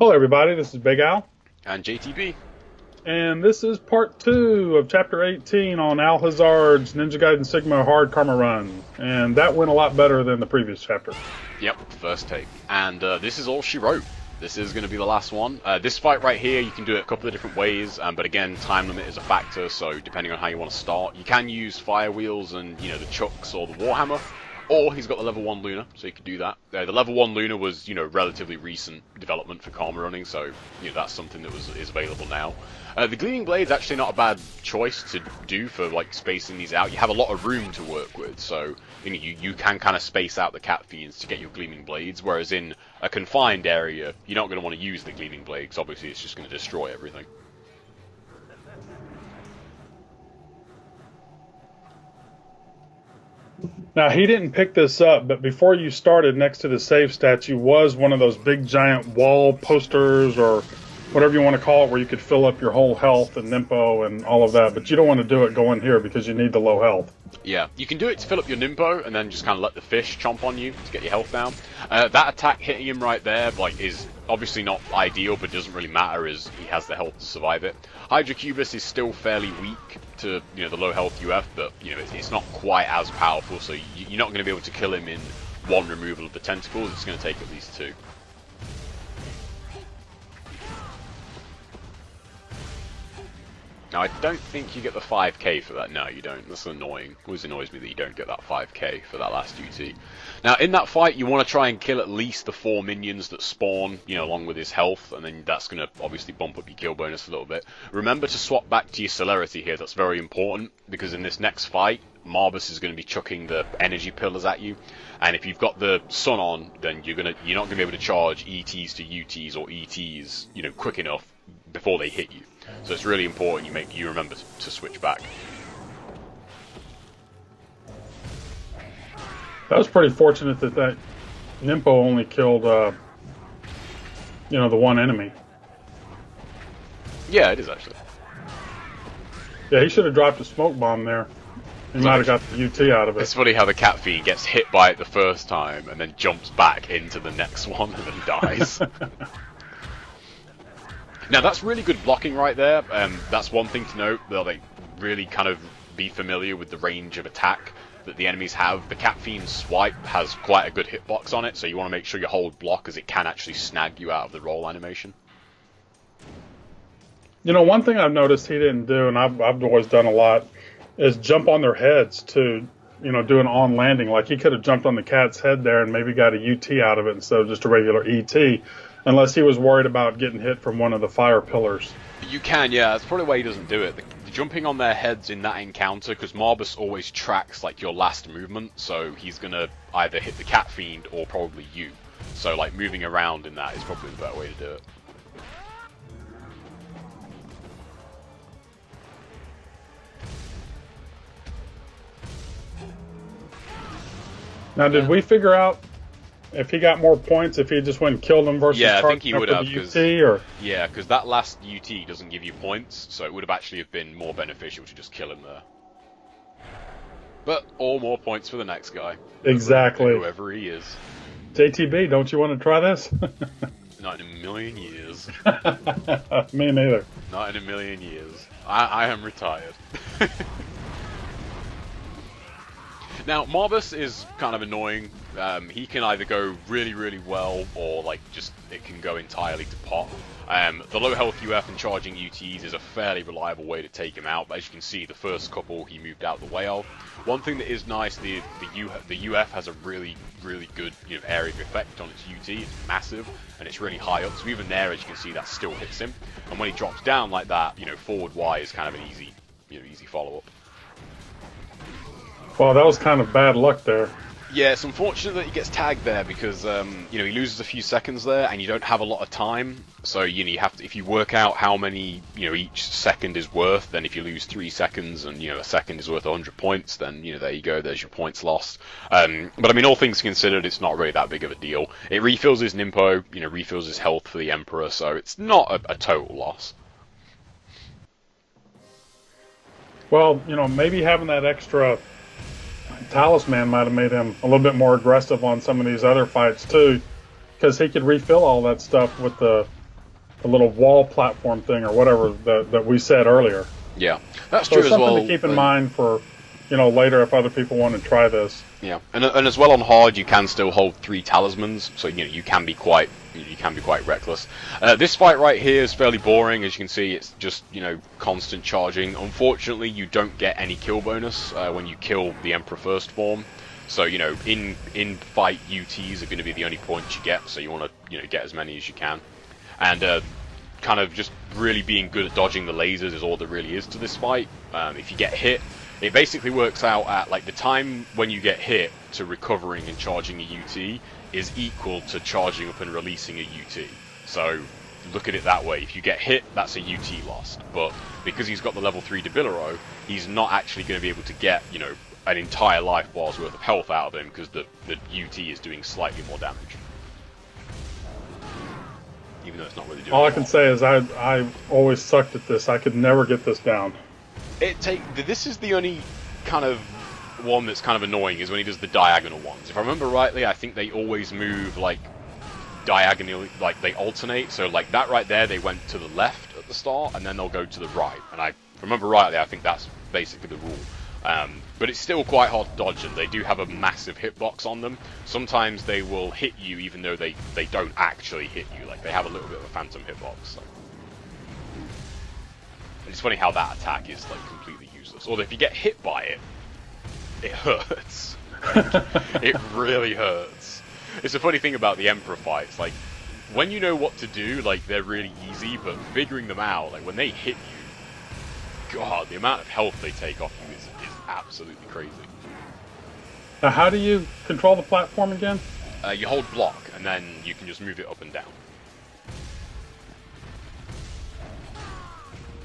Hello everybody, this is Big Al. And JTB. And this is part 2 of Chapter 18 on Al Hazard's Ninja Gaiden Sigma Hard Karma Run. And that went a lot better than the previous chapter. Yep, first take. And this is all she wrote. This is going to be the last one. This fight right here, you can do it a couple of different ways, but again, time limit is a factor, so depending on how you want to start. You can use fire wheels and, the chucks or the warhammer, or he's got the level 1 Luna, so you could do that. The level 1 Luna was, relatively recent development for Karma running, so, that's something that is available now. The Gleaming Blade's actually not a bad choice to do for, spacing these out. You have a lot of room to work with, so, you can kind of space out the Cat Fiends to get your Gleaming Blades, whereas in a confined area, you're not going to want to use the Gleaming Blade, because obviously it's just going to destroy everything. Now, he didn't pick this up, but before you started, next to the save statue was one of those big giant wall posters or whatever you want to call it, where you could fill up your whole health and Nimpo and all of that, but you don't want to do it going here because you need the low health. Yeah, you can do it to fill up your Nimpo and then just kind of let the fish chomp on you to get your health down. That attack hitting him right there, is obviously not ideal, but doesn't really matter as he has the health to survive it. Hydrocubus is still fairly weak to, the low health UF, but, it's not quite as powerful, so you're not going to be able to kill him in one removal of the tentacles. It's going to take at least 2. Now, I don't think you get the 5k for that. No, you don't. That's annoying. It always annoys me that you don't get that 5k for that last UT. Now, in that fight, you want to try and kill at least the 4 minions that spawn, along with his health, and then that's going to obviously bump up your kill bonus a little bit. Remember to swap back to your celerity here. That's very important, because in this next fight, Marbus is going to be chucking the energy pillars at you, and if you've got the sun on, then you're not going to be able to charge ETs to UTs or ETs, quick enough before they hit you. So it's really important you remember to switch back. That was pretty fortunate that Nimpo only killed, the one enemy. Yeah, it is actually. Yeah, he should have dropped a smoke bomb there. He might have got the UT out of it. It's funny how the Cat Fiend gets hit by it the first time and then jumps back into the next one and then dies. Now, that's really good blocking right there. That's one thing to note. They'll really kind of be familiar with the range of attack that the enemies have. The Cat Fiend's swipe has quite a good hitbox on it, so you want to make sure you hold block, as it can actually snag you out of the roll animation. One thing I've noticed he didn't do, and I've always done a lot, is jump on their heads to, do an on landing. Like, he could have jumped on the cat's head there and maybe got a UT out of it instead of just a regular ET. Unless he was worried about getting hit from one of the fire pillars. You can, yeah. That's probably why he doesn't do it. The jumping on their heads in that encounter, because Marbus always tracks, your last movement, so he's going to either hit the Cat Fiend or probably you. So, moving around in that is probably the better way to do it. Now, did we figure out if he got more points if he just went and killed him versus I think he would have, because that last UT doesn't give you points, so it would have actually been more beneficial to just kill him there. But all more points for the next guy. Exactly. Whoever he is. JTB, don't you want to try this? Not in a million years. Me neither. Not in a million years. I am retired. Now, Marbus is kind of annoying. He can either go really, really well, or it can go entirely to pot. The low health UF and charging UTs is a fairly reliable way to take him out, but as you can see, the first couple he moved out the way of. One thing that is nice, the UF has a really, really good area of effect on its UT. It's massive, and it's really high up, so even there, as you can see, that still hits him. And when he drops down like that, forward Y is kind of an easy, easy follow-up. Well, that was kind of bad luck there. Yeah, it's unfortunate that he gets tagged there because, he loses a few seconds there and you don't have a lot of time. So, you have to, if you work out how many, each second is worth, then if you lose 3 seconds and, a second is worth 100 points, then, there you go, there's your points lost. But, I mean, all things considered, it's not really that big of a deal. It refills his Nimpo, refills his health for the Emperor, so it's not a total loss. Well, maybe having that extra talisman might have made him a little bit more aggressive on some of these other fights too, because he could refill all that stuff with the the little wall platform thing or whatever that we said earlier. Yeah, that's So true it's as well. something to keep in mind for, later if other people want to try this. Yeah, and as well on hard, you can still hold 3 talismans, so you can be quite reckless. This fight right here is fairly boring, as you can see. It's just constant charging. Unfortunately, you don't get any kill bonus when you kill the Emperor First form. So in fight UTs are going to be the only points you get. So you want to get as many as you can, and kind of just really being good at dodging the lasers is all there really is to this fight. If you get hit, it basically works out at like the time when you get hit to recovering and charging a UT is equal to charging up and releasing a UT. So look at it that way. If you get hit, that's a UT lost. But because he's got the level 3 Doppleganger, he's not actually going to be able to get an entire life bar's worth of health out of him because the UT is doing slightly more damage. Even though it's not really doing all I can say is I always sucked at this. I could never get this down. This is the only kind of one that's kind of annoying is when he does the diagonal ones. If I remember rightly, I think they always move like diagonally, like they alternate. So like that right there, they went to the left at the start, and then they'll go to the right. And I remember rightly, I think that's basically the rule. But it's still quite hard to dodge, and they do have a massive hitbox on them. Sometimes they will hit you even though they don't actually hit you. Like they have a little bit of a phantom hitbox. So. It's funny how that attack is like completely useless. Although if you get hit by it, it hurts. It really hurts. It's a funny thing about the Emperor fights. Like when you know what to do, like they're really easy. But figuring them out, like when they hit you, God, the amount of health they take off you is absolutely crazy. Now, how do you control the platform again? You hold block, and then you can just move it up and down.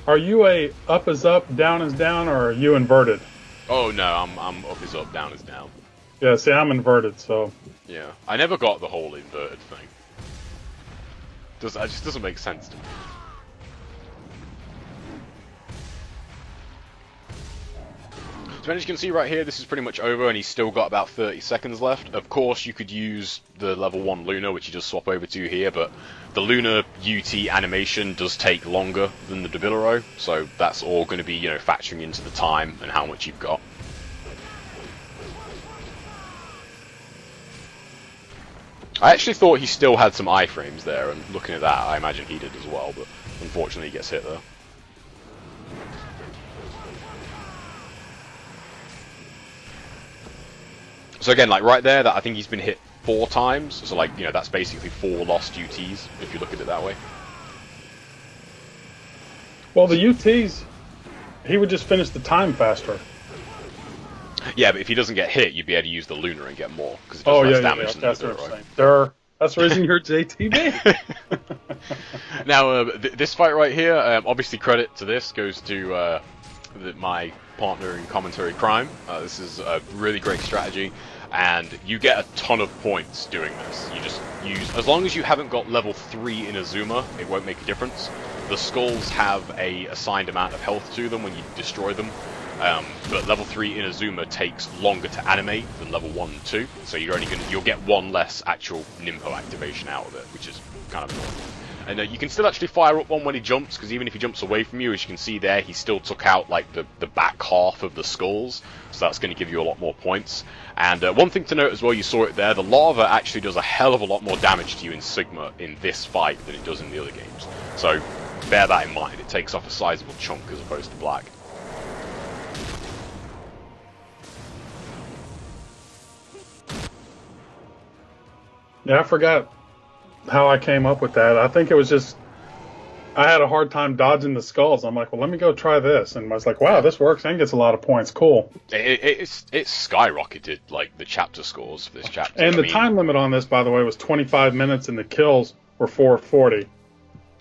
Are you a up is up, down is down, or are you inverted? Oh no, I'm up is up, down is down. Yeah, see, I'm inverted, so... Yeah, I never got the whole inverted thing. It just doesn't make sense to me. So as you can see right here, this is pretty much over, and he's still got about 30 seconds left. Of course, you could use the level 1 Luna, which you just swap over to here, but the Luna UT animation does take longer than the Doppleganger, so that's all going to be, factoring into the time and how much you've got. I actually thought he still had some iframes there, and looking at that, I imagine he did as well, but unfortunately he gets hit there. So again, like right there, that I think he's been hit 4 times. So like, that's basically 4 lost UTs if you look at it that way. Well, the UTs, he would just finish the time faster. Yeah, but if he doesn't get hit, you'd be able to use the Lunar and get more because it does less damage than that's the what I'm right? saying. That's the reason you're JTB. Now, this fight right here, obviously credit to this goes to my partner in commentary Crime. This is a really great strategy, and you get a ton of points doing this. You just use, as long as you haven't got level 3 in Azuma, it won't make a difference. The skulls have a assigned amount of health to them when you destroy them, but level 3 in Azuma takes longer to animate than level 1 and 2, so you'll get 1 less actual Nimpo activation out of it, which is kind of annoying. And you can still actually fire up one when he jumps, because even if he jumps away from you, as you can see there, he still took out like the back half of the skulls, so that's going to give you a lot more points. And one thing to note as well, you saw it there, the lava actually does a hell of a lot more damage to you in Sigma in this fight than it does in the other games. So bear that in mind, it takes off a sizable chunk as opposed to black. Yeah, I forgot how I came up with that. I think it was just I had a hard time dodging the skulls. I'm like, well, let me go try this, and I was like, wow, this works and gets a lot of points. Cool. It's skyrocketed like the chapter scores for this chapter. And the time limit on this, by the way, was 25 minutes, and the kills were 440.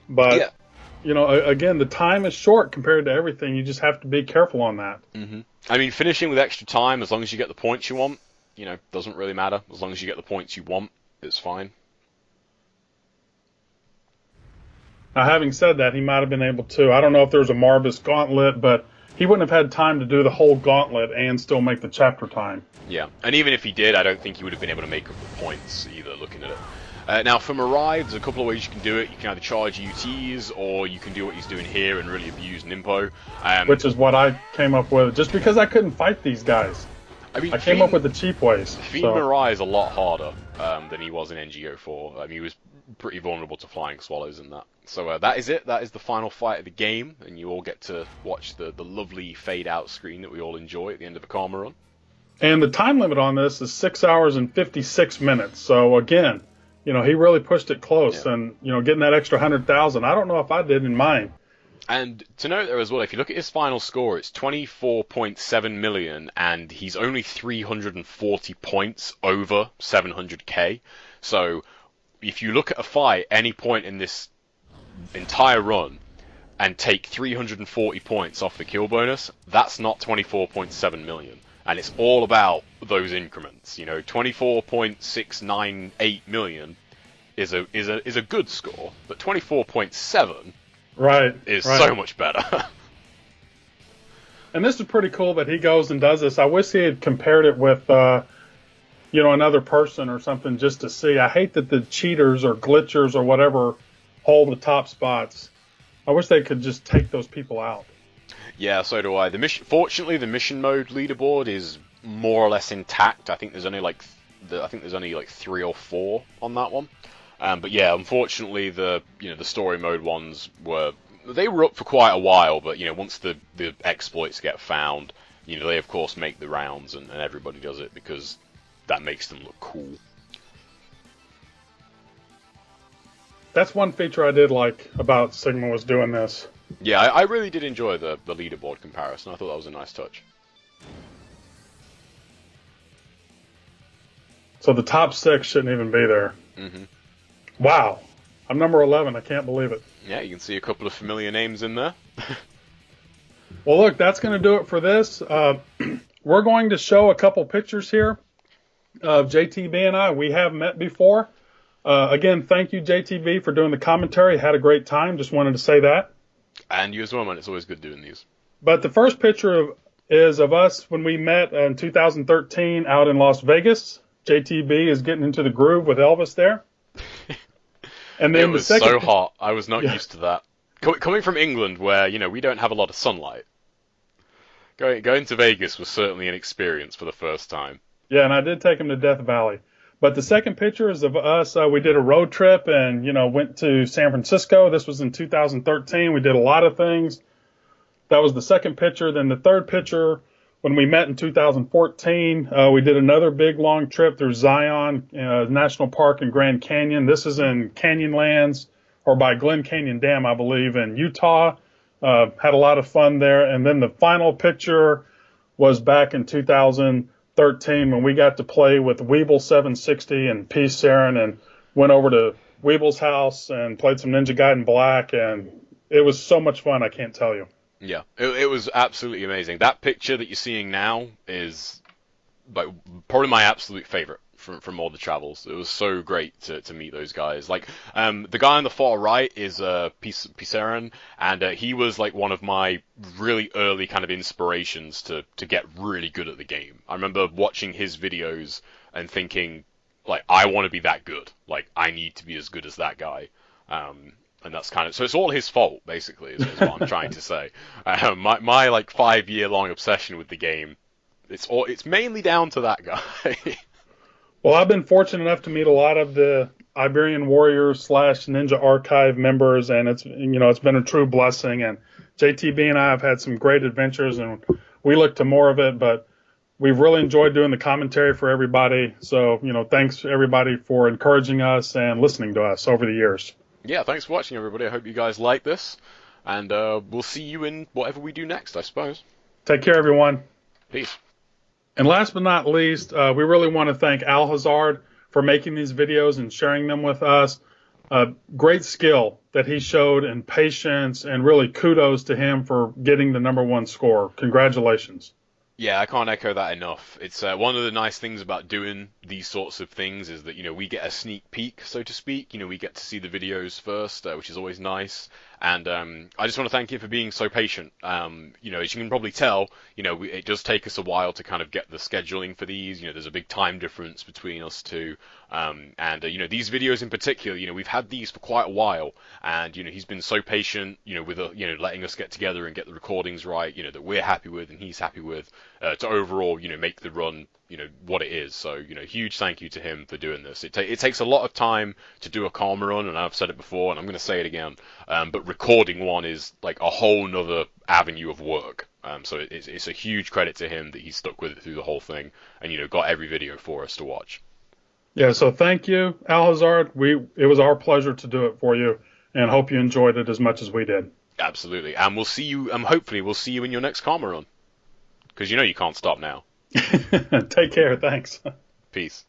But yeah. Again, the time is short compared to everything. You just have to be careful on that. Mm-hmm. I mean, finishing with extra time, as long as you get the points you want, doesn't really matter. As long as you get the points you want, it's fine. Now, having said that, he might have been able to. I don't know if there was a Marbus gauntlet, but he wouldn't have had time to do the whole gauntlet and still make the chapter time. Yeah, and even if he did, I don't think he would have been able to make up the points either, looking at it. Now for Mirai, there's a couple of ways you can do it. You can either charge UTs, or you can do what he's doing here and really abuse Nimpo. Which is what I came up with, just because I couldn't fight these guys. I mean, I came up with the cheap ways. Fiend Mirai is a lot harder than he was in NGO4. I mean, he was pretty vulnerable to flying swallows in that. So that is it. That is the final fight of the game, and you all get to watch the lovely fade-out screen that we all enjoy at the end of a Karma run. And the time limit on this is 6 hours and 56 minutes. So again, he really pushed it close, and getting that extra 100,000. I don't know if I did in mine. And to note there as well, if you look at his final score, it's 24.7 million, and he's only 340 points over 700k. So if you look at a fight any point in this entire run and take 340 points off the kill bonus, that's not 24.7 million. And it's all about those increments. 24.698 million is a good score, but 24.7 is so much better. And this is pretty cool that he goes and does this. I wish he had compared it with another person or something, just to see. I hate that the cheaters or glitchers or whatever hold the top spots. I wish they could just take those people out. Yeah, so do I. Fortunately, the mission mode leaderboard is more or less intact. I think there's only like 3 or 4 on that one. But yeah, unfortunately, the story mode ones were up for quite a while. But once the exploits get found, they of course make the rounds, and everybody does it because that makes them look cool. That's one feature I did like about Sigma, was doing this. Yeah, I really did enjoy the leaderboard comparison. I thought that was a nice touch. So the top 6 shouldn't even be there. Mm-hmm. Wow. I'm number 11. I can't believe it. Yeah, you can see a couple of familiar names in there. Well, look, that's going to do it for this. We're going to show a couple pictures here of JTB and I. We have met before. Again, thank you, JTB, for doing the commentary. Had a great time. Just wanted to say that. And you as well, man. It's always good doing these. But the first picture is of us when we met in 2013 out in Las Vegas. JTB is getting into the groove with Elvis there. And then it was so hot. I was not used to that. Coming from England, where we don't have a lot of sunlight, going to Vegas was certainly an experience for the first time. Yeah, and I did take him to Death Valley. But the second picture is of us. We did a road trip and went to San Francisco. This was in 2013. We did a lot of things. That was the second picture. Then the third picture, when we met in 2014, we did another big long trip through Zion National Park and Grand Canyon. This is in Canyonlands, or by Glen Canyon Dam, I believe, in Utah. Had a lot of fun there. And then the final picture was back in 2013 when we got to play with Weeble 760 and P. Saren, and went over to Weeble's house and played some Ninja Gaiden Black, and it was so much fun, I can't tell you. Yeah, it was absolutely amazing. That picture that you're seeing now is probably my absolute favorite from all the travels. It was so great to meet those guys. Like, the guy on the far right is Pisaren, and he was like one of my really early kind of inspirations to get really good at the game. I remember watching his videos and thinking, like, I want to be that good. Like, I need to be as good as that guy. And that's kind of, so it's all his fault, basically, is what I'm trying to say. My like 5-year-long obsession with the game, it's mainly down to that guy. Well, I've been fortunate enough to meet a lot of the Iberian Warriors / Ninja Archive members, and it's been a true blessing. And JTB and I have had some great adventures, and we look to more of it. But we've really enjoyed doing the commentary for everybody. So thanks everybody for encouraging us and listening to us over the years. Yeah, thanks for watching, everybody. I hope you guys like this, and we'll see you in whatever we do next, I suppose. Take care, everyone. Peace. And last but not least, we really want to thank Al Hazard for making these videos and sharing them with us. Great skill that he showed, and patience, and really kudos to him for getting the #1 score. Congratulations. Yeah, I can't echo that enough. It's one of the nice things about doing these sorts of things is that, we get a sneak peek, so to speak. We get to see the videos first, which is always nice. And I just want to thank you for being so patient. As you can probably tell, it does take us a while to kind of get the scheduling for these. There's a big time difference between us two. And you know, these videos in particular, you know, we've had these for quite a while, and you know, he's been so patient, you know, with you know, letting us get together and get the recordings right, you know, that we're happy with and he's happy with, to overall, you know, make the run, you know, what it is. So, you know, huge thank you to him for doing this. It takes a lot of time to do a karma run, and I've said it before, and I'm going to say it again. But recording one is like a whole nother avenue of work. So it's a huge credit to him that he stuck with it through the whole thing, and you know, got every video for us to watch. Yeah, so thank you, Alhazard. It was our pleasure to do it for you, and hope you enjoyed it as much as we did. Absolutely, and we'll see you. Hopefully, we'll see you in your next karma run, because you know you can't stop now. Take care. Thanks. Peace.